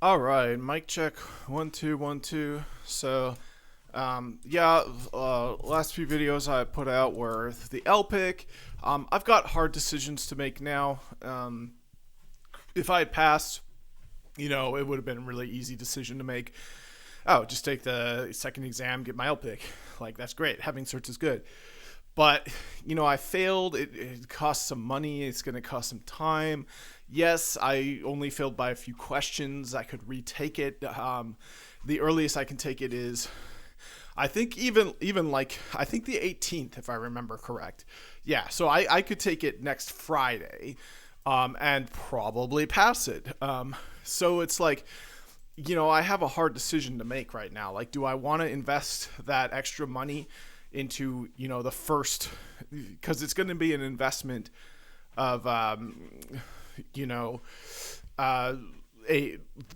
All right, mic check 1 2 1 2. Last few videos I put out were the LPIC. I've got hard decisions to make now. If I had passed, it would have been a really easy decision to make. Oh, just take the second exam, get my LPIC. Like, that's great. Having certs is good. But I failed. It cost some money. It's going to cost some time. Yes, I only failed by a few questions. I could retake it. The earliest I can take it is, I think I think the 18th, if I remember correct. Yeah, so I could take it next Friday, and probably pass it. So it's like, I have a hard decision to make right now. Like, do I want to invest that extra money into the first, because it's going to be an investment of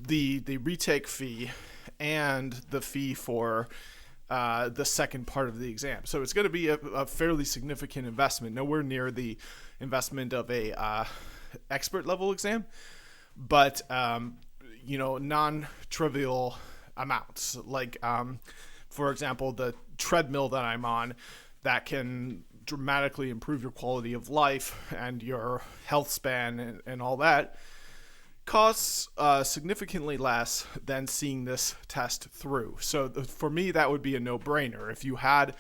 the retake fee and the fee for the second part of the exam. So it's going to be a fairly significant investment, nowhere near the investment of a expert level exam, but non-trivial amounts. Like, for example, the treadmill that I'm on, that can dramatically improve your quality of life and your health span and all that, costs significantly less than seeing this test through. So for me, that would be a no-brainer. If you had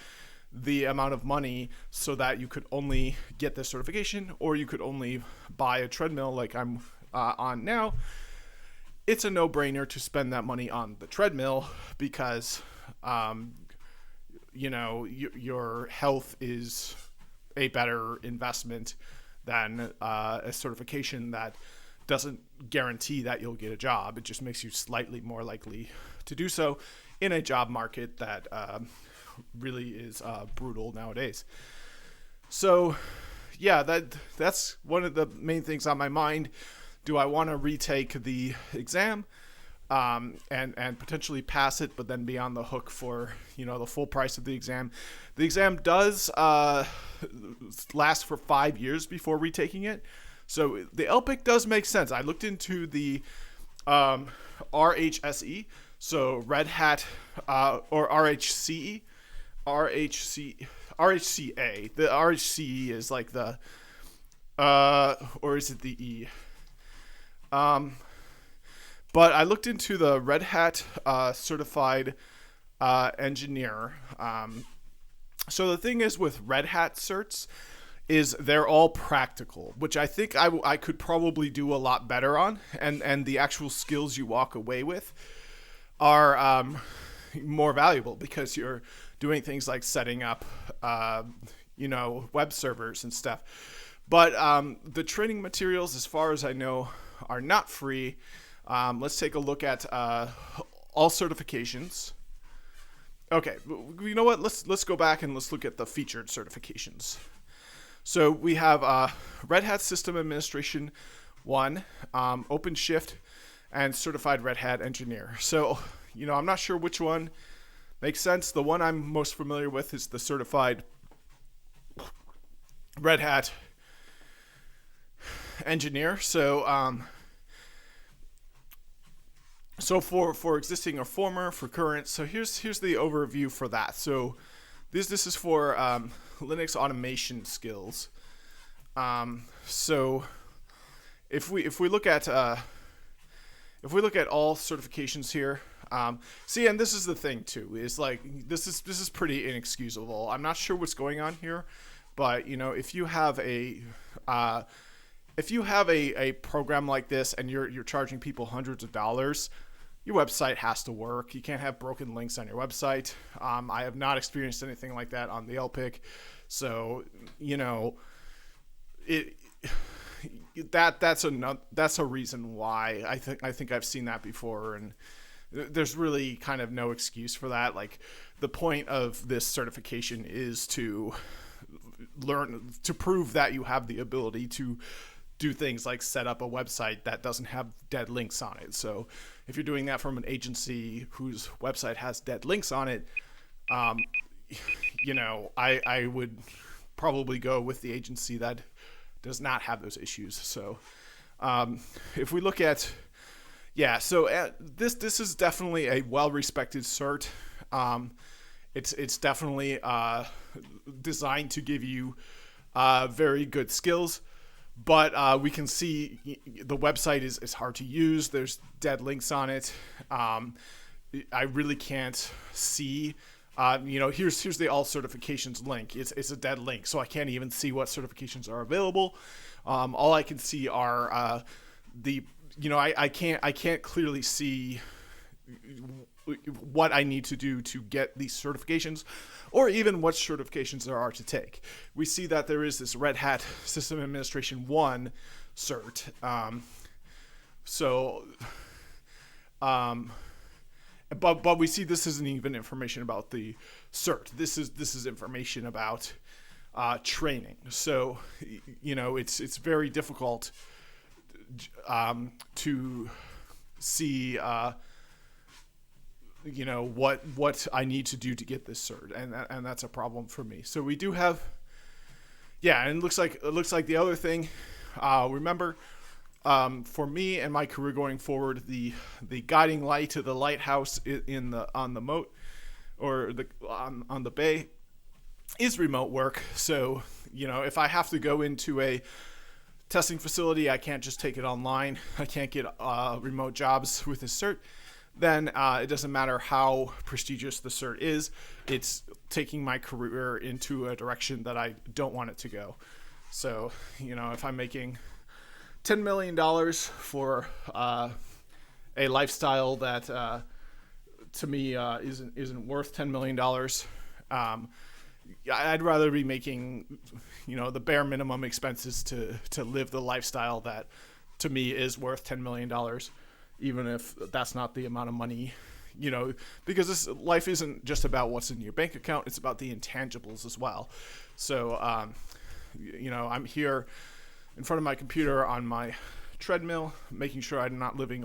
the amount of money so that you could only get this certification, or you could only buy a treadmill like I'm on now, it's a no-brainer to spend that money on the treadmill because your health is a better investment than a certification that doesn't guarantee that you'll get a job. It just makes you slightly more likely to do so in a job market that really is brutal nowadays. So yeah, that's one of the main things on my mind. Do I want to retake the exam and potentially pass it, but then be on the hook for the full price of the exam? The exam does last for 5 years before retaking it, so the LPIC does make sense. I looked into the RHCE, so Red Hat or RHCE, RHCA. The RHCE is like the or is it the E? But I looked into the Red Hat certified engineer. So the thing is with Red Hat certs is they're all practical, which I think I could probably do a lot better on, and the actual skills you walk away with are more valuable because you're doing things like setting up web servers and stuff. But the training materials, as far as I know, are not free. Let's take a look at all certifications. Okay, you know what? Let's go back and let's look at the featured certifications. So we have Red Hat System Administration 1, OpenShift, and Certified Red Hat Engineer. So, I'm not sure which one makes sense. The one I'm most familiar with is the Certified Red Hat Engineer. So, for existing or former, for current. So here's the overview for that. So this is for Linux automation skills. So if we look at all certifications here, see, and this is the thing too, is like this is pretty inexcusable. I'm not sure what's going on here, but if you have a program like this and you're charging people hundreds of dollars, your website has to work. You can't have broken links on your website. I have not experienced anything like that on the LPIC, so that's a reason why I think I've seen that before, and there's really kind of no excuse for that. Like, the point of this certification is to learn to prove that you have the ability to do things like set up a website that doesn't have dead links on it. So if you're doing that from an agency whose website has dead links on it, I would probably go with the agency that does not have those issues. So if we look at Yeah, so this is definitely a well-respected cert. Um, it's definitely designed to give you very good skills, but we can see the website is hard to use. There's dead links on it. I really can't see. Here's the all certifications link. It's a dead link, so I can't even see what certifications are available. All I can see are the I can't clearly see what I need to do to get these certifications, or even what certifications there are to take. We see that there is this Red Hat System Administration 1 cert. But we see this isn't even information about the cert. This is information about training. So it's very difficult to see what I need to do to get this cert, and that's a problem for me. So we do have, and it looks like the other thing. Remember, for me and my career going forward, the guiding light to the lighthouse on the moat, or on the bay, is remote work. So if I have to go into a testing facility, I can't just take it online. I can't get remote jobs with this cert. Then it doesn't matter how prestigious the cert is. It's taking my career into a direction that I don't want it to go. So if I'm making $10 million for a lifestyle that to me isn't worth $10 million, I'd rather be making the bare minimum expenses to live the lifestyle that to me is worth $10 million, even if that's not the amount of money, because this life isn't just about what's in your bank account. It's about the intangibles as well. So I'm here in front of my computer on my treadmill, making sure I'm not living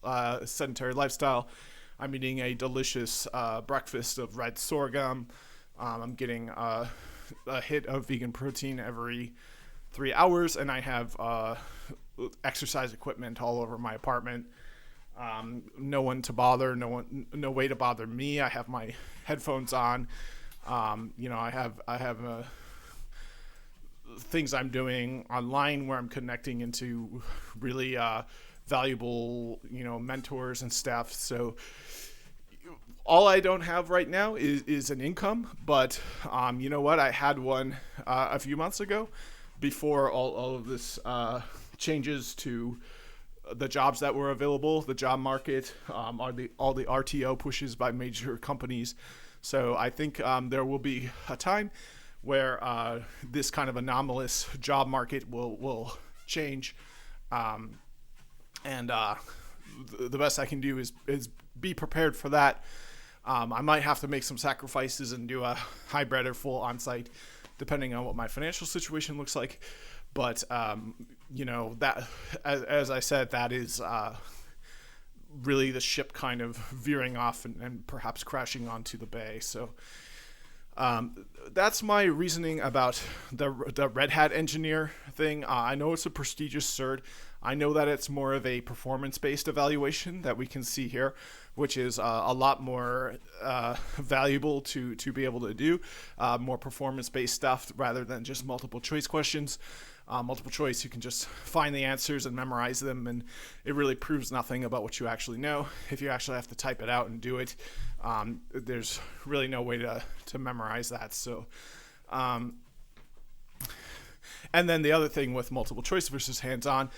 a sedentary lifestyle. I'm eating a delicious breakfast of red sorghum. I'm getting a hit of vegan protein every 3 hours, and I have exercise equipment all over my apartment. No one to bother, no way to bother me. I have my headphones on. I have things I'm doing online where I'm connecting into really valuable, mentors and stuff. So all I don't have right now is an income, but you know what? I had one a few months ago before all of this changes to the jobs that were available, the job market, all the RTO pushes by major companies. So I think there will be a time where this kind of anomalous job market will change, and the best I can do is be prepared for that. I might have to make some sacrifices and do a hybrid or full on-site, depending on what my financial situation looks like. But that, as I said, that is really the ship kind of veering off and perhaps crashing onto the bay. So that's my reasoning about the Red Hat engineer thing. I know it's a prestigious cert. I know that it's more of a performance-based evaluation that we can see here, which is a lot more valuable to be able to do, more performance-based stuff rather than just multiple choice questions. Multiple choice, you can just find the answers and memorize them, and it really proves nothing about what you actually know. If you actually have to type it out and do it, there's really no way to memorize that. So, and then the other thing with multiple choice versus hands-on,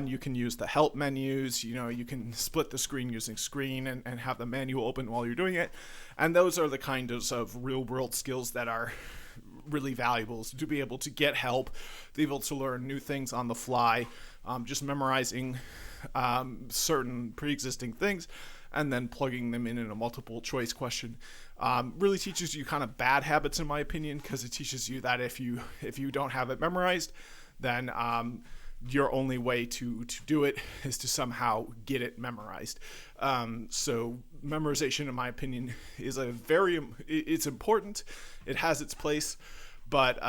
you can use the help menus. You can split the screen using screen and have the manual open while you're doing it. And those are the kinds of real-world skills that are really valuable, to be able to get help, to be able to learn new things on the fly, just memorizing certain pre-existing things and then plugging them in a multiple choice question. Really teaches you kind of bad habits, in my opinion, because it teaches you that if you don't have it memorized, then your only way to do it is to somehow get it memorized. So memorization, in my opinion, is it's important. It has its place, but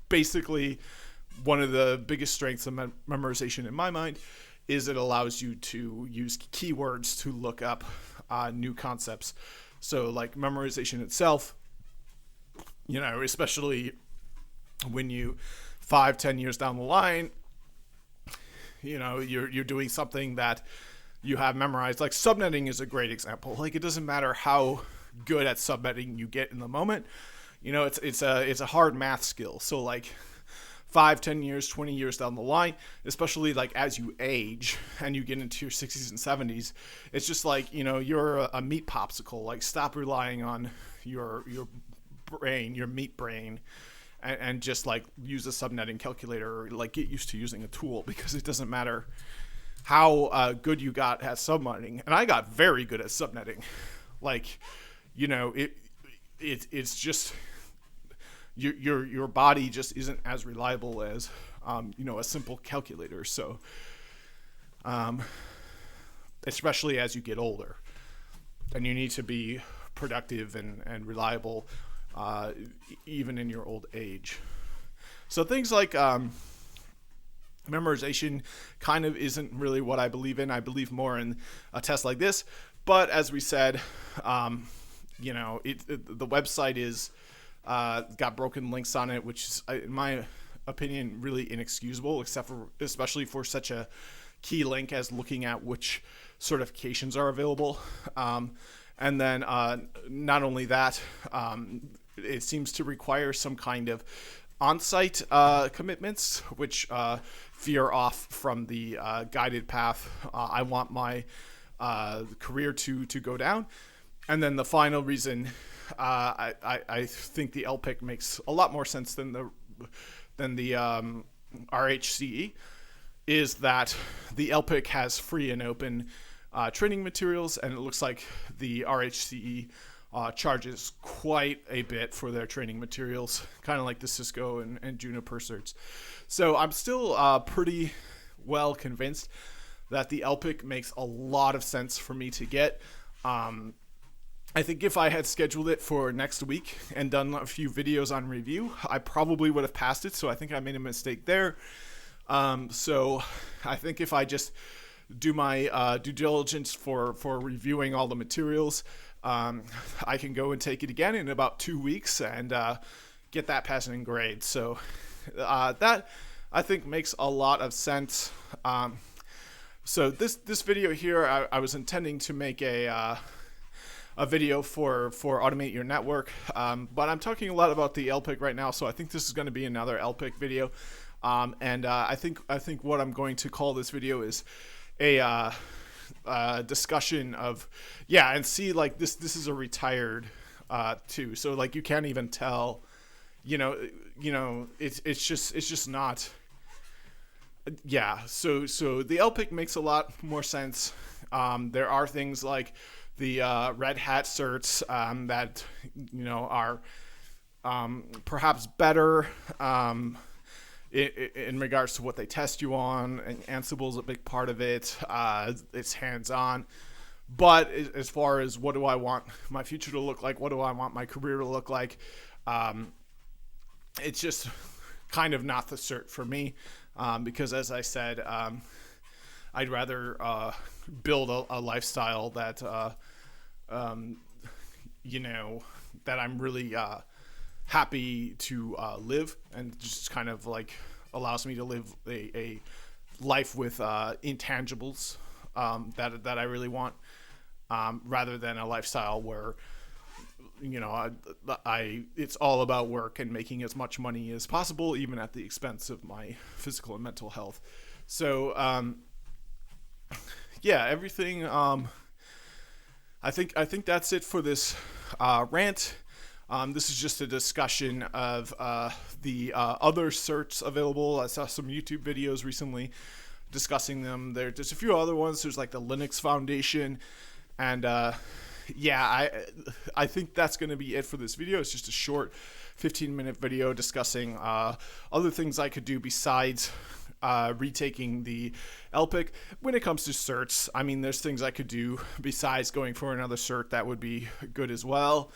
basically one of the biggest strengths of memorization in my mind is it allows you to use keywords to look up new concepts. So like memorization itself, especially when you 5-10 years down the line, you're doing something that you have memorized. Like subnetting is a great example. Like it doesn't matter how good at subnetting you get in the moment. It's a hard math skill. So like 5-10 years, 20 years down the line, especially like as you age and you get into your 60s and 70s, it's just like, you're a meat popsicle. Like stop relying on your brain, your meat brain, and just like use a subnetting calculator, or like get used to using a tool, because it doesn't matter how good you got at subnetting. And I got very good at subnetting. Like, it's just your body just isn't as reliable as a simple calculator. So especially as you get older, and you need to be productive and reliable even in your old age. So things like memorization kind of isn't really what I believe in. I believe more in a test like this. But as we said, the website is got broken links on it, which is, in my opinion, really inexcusable, especially for such a key link as looking at which certifications are available. And then not only that, it seems to require some kind of onsite commitments, which veer off from the guided path I want my career to go down. And then the final reason I think the LPIC makes a lot more sense than the RHCE is that the LPIC has free and open training materials, and it looks like the RHCE charges quite a bit for their training materials, kind of like the Cisco and Juniper certs. So I'm still pretty well convinced that the LPIC makes a lot of sense for me to get. I think if I had scheduled it for next week and done a few videos on review, I probably would have passed it. So I think I made a mistake there. So I think if I just do my due diligence for reviewing all the materials, I can go and take it again in about 2 weeks and get that passing grade. So that I think makes a lot of sense. So this video here, I was intending to make a video for Automate Your Network, but I'm talking a lot about the LPIC right now, so I think this is going to be another LPIC video. And I think what I'm going to call this video is a discussion of, and see, like this is a retired too, so like you can't even tell, it's just not. So the LPIC makes a lot more sense. There are things like the Red Hat certs that are perhaps better in regards to what they test you on, and Ansible is a big part of it. It's hands-on. But as far as what do I want my future to look like, what do I want my career to look like, it's just kind of not the cert for me, because as I said, I'd rather build a lifestyle that that I'm really happy to live, and just kind of like allows me to live a life with intangibles that I really want, rather than a lifestyle where it's all about work and making as much money as possible, even at the expense of my physical and mental health. So everything. I think that's it for this rant. This is just a discussion of the other certs available. I saw some YouTube videos recently discussing them. There's a few other ones. There's like the Linux Foundation, and I think that's going to be it for this video. It's just a short 15-minute video discussing other things I could do besides retaking the LPIC. When it comes to certs, I mean, there's things I could do besides going for another cert that would be good as well.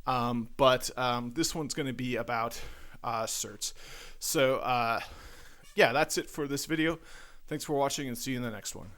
But this one's going to be about certs. So yeah, that's it for this video. Thanks for watching and see you in the next one.